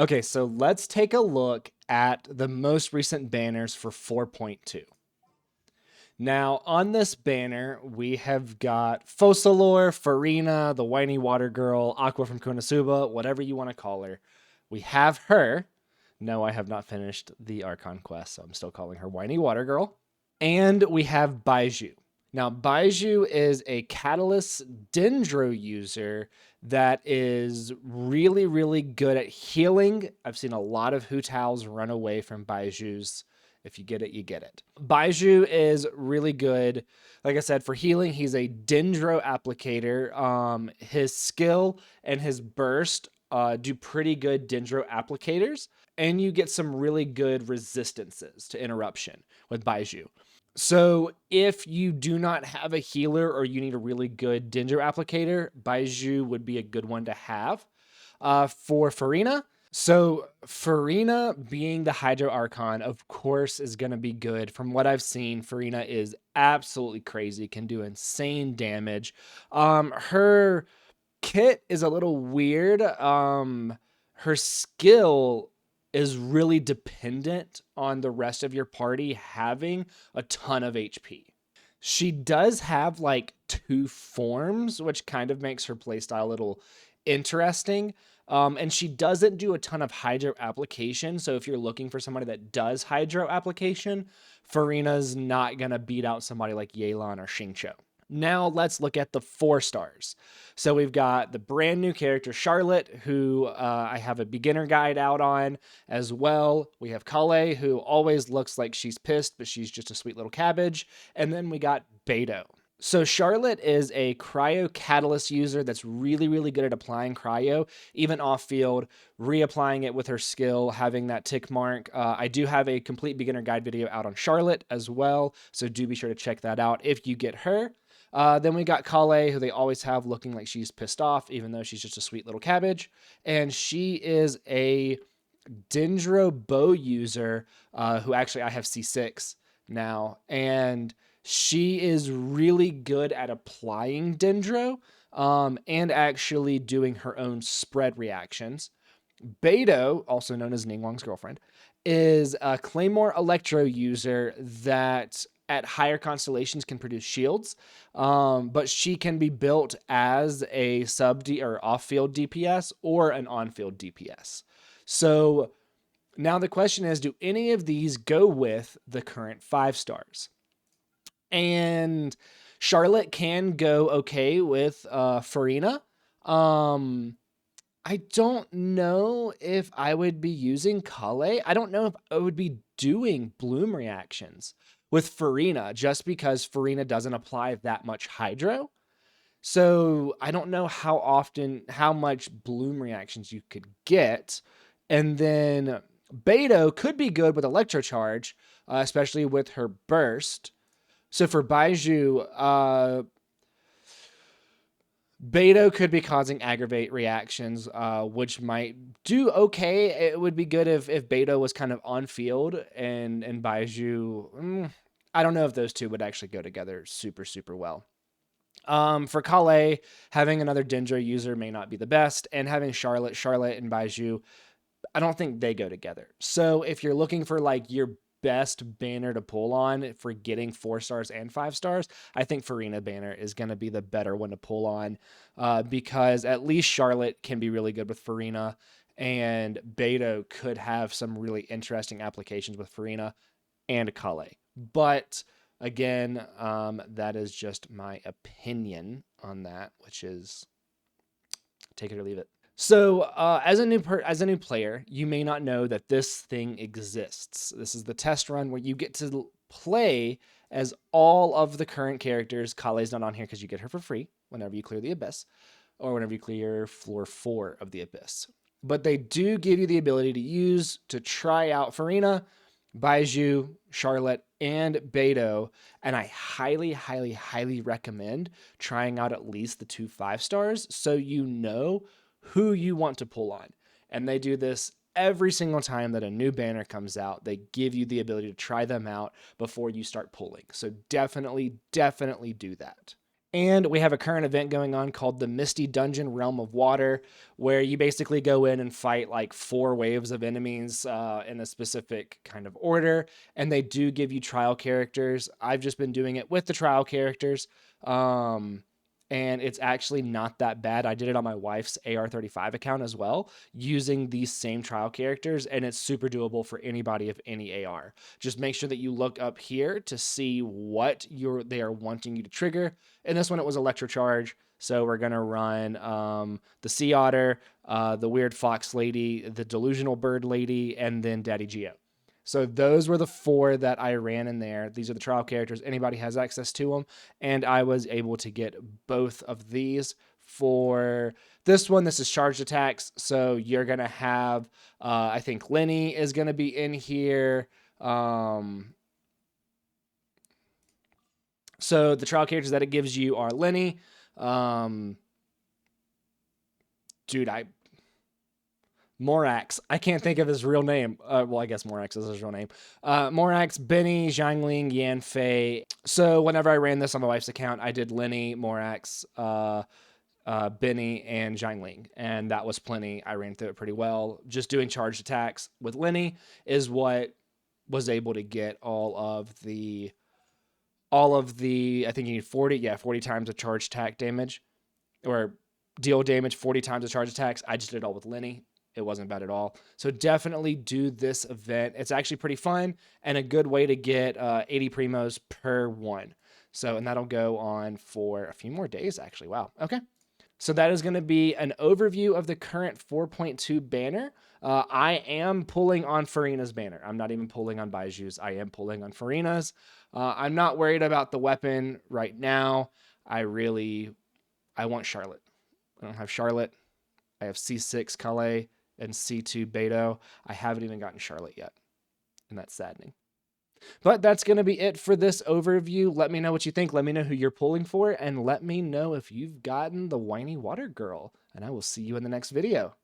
Okay, so let's take a look at the most recent banners for 4.2. Now, on this banner, we have got Focalor, Farina, the whiny water girl, Aqua from Konosuba, whatever you want to call her. We have her. No, I have not finished the Archon quest, so I'm still calling her whiny water girl. And we have Baiju. Now, Baiju is a Catalyst Dendro user that is really, really good at healing. I've seen a lot of Hu Taos run away from Baiju's. If you get it, you get it. Baiju is really good. Like I said, for healing, he's a Dendro applicator. His skill and his burst do pretty good Dendro applicators, and you get some really good resistances to interruption with Baiju. So if you do not have a healer or you need a really good Dendro applicator, Baiju would be a good one to have. For Farina, so Farina being the Hydro Archon, of course, is going to be good. From what I've seen, Farina is absolutely crazy, can do insane damage. Her kit is a little weird. Her skill is really dependent on the rest of your party having a ton of HP. She does have like two forms, which kind of makes her playstyle a little interesting. And she doesn't do a ton of hydro application. So if you're looking for somebody that does hydro application, Farina's not going to beat out somebody like Yelan or Xingqiu. Now let's look at the 4 stars. So we've got the brand new character Charlotte, who I have a beginner guide out on as well. We have Kale, who always looks like she's pissed, but she's just a sweet little cabbage. And then we got Beidou. So Charlotte is a cryo catalyst user that's really, really good at applying cryo, even off field, reapplying it with her skill, having that tick mark. I do have a complete beginner guide video out on Charlotte as well, so do be sure to check that out if you get her. Then we got Kale, who they always have looking like she's pissed off, even though she's just a sweet little cabbage. And she is a Dendro bow user who actually I have C6 now. And she is really good at applying Dendro and actually doing her own spread reactions. Beidou, also known as Ningguang's girlfriend, is a Claymore Electro user that at higher constellations can produce shields, but she can be built as a sub D or off-field DPS or an on-field DPS. So now the question is, do any of these go with the current 5 stars? And Charlotte can go okay with Farina. I don't know if I would be using Kale. I don't know if I would be doing bloom reactions with Farina just because Farina doesn't apply that much hydro. So I don't know how much bloom reactions you could get. And then Beidou could be good with Electrocharge, especially with her burst. So for Baiju, Beidou could be causing aggravate reactions, which might do okay. It would be good if Beidou was kind of on field and Baiju. I don't know if those two would actually go together super, super well. For Kale, having another Dendro user may not be the best, and having Charlotte and Baiju, I don't think they go together. So if you're looking for like your best banner to pull on for getting 4 stars and 5 stars, I think Farina banner is going to be the better one to pull on because at least Charlotte can be really good with Farina, and Beidou could have some really interesting applications with Farina and Kale. But again, that is just my opinion on that, which is take it or leave it. So, as a new player, you may not know that this thing exists. This is the test run where you get to play as all of the current characters. Kale's not on here because you get her for free whenever you clear the Abyss, or whenever you clear floor 4 of the Abyss. But they do give you the ability to try out Farina, Baiju, Charlotte, and Beidou, and I highly, highly, highly recommend trying out at least the 2 5 stars so you know who you want to pull on. And they do this every single time that a new banner comes out. They give you the ability to try them out before you start pulling. So definitely, definitely do that. And we have a current event going on called the Misty Dungeon Realm of Water, where you basically go in and fight like 4 waves of enemies in a specific kind of order. And they do give you trial characters. I've just been doing it with the trial characters. And it's actually not that bad. I did it on my wife's AR35 account as well, using these same trial characters, and it's super doable for anybody of any AR. Just make sure that you look up here to see what they are wanting you to trigger. In this one, it was Electrocharge. So we're going to run the Sea Otter, the Weird Fox Lady, the Delusional Bird Lady, and then Daddy Geo. So those were the 4 that I ran in there. These are the trial characters. Anybody has access to them. And I was able to get both of these for this one. This is charged attacks. So you're going to have, I think Lenny is going to be in here. So the trial characters that it gives you are Lenny. Morax. I can't think of his real name. Well, I guess Morax is his real name. Morax, Benny, Xiangling, Yanfei. So whenever I ran this on my wife's account, I did Lenny, Morax, Benny, and Xiangling. And that was plenty. I ran through it pretty well. Just doing charged attacks with Lenny is what was able to get all of the, I think you need 40 times of charge attack damage, or deal damage 40 times of charge attacks. I just did it all with Lenny. It wasn't bad at all. So definitely do this event. It's actually pretty fun and a good way to get 80 primos per one. So, and that'll go on for a few more days, actually. Wow. Okay. So that is going to be an overview of the current 4.2 banner. I am pulling on Furina's banner. I'm not even pulling on Baiju's. I am pulling on Furina's. I'm not worried about the weapon right now. I want Charlotte. I don't have Charlotte. I have C6 Calais and C2 Beto. I haven't even gotten Charlotte yet, and that's saddening. But that's going to be it for this overview. Let me know what you think. Let me know who you're pulling for, and let me know if you've gotten the Whiny Water Girl, and I will see you in the next video.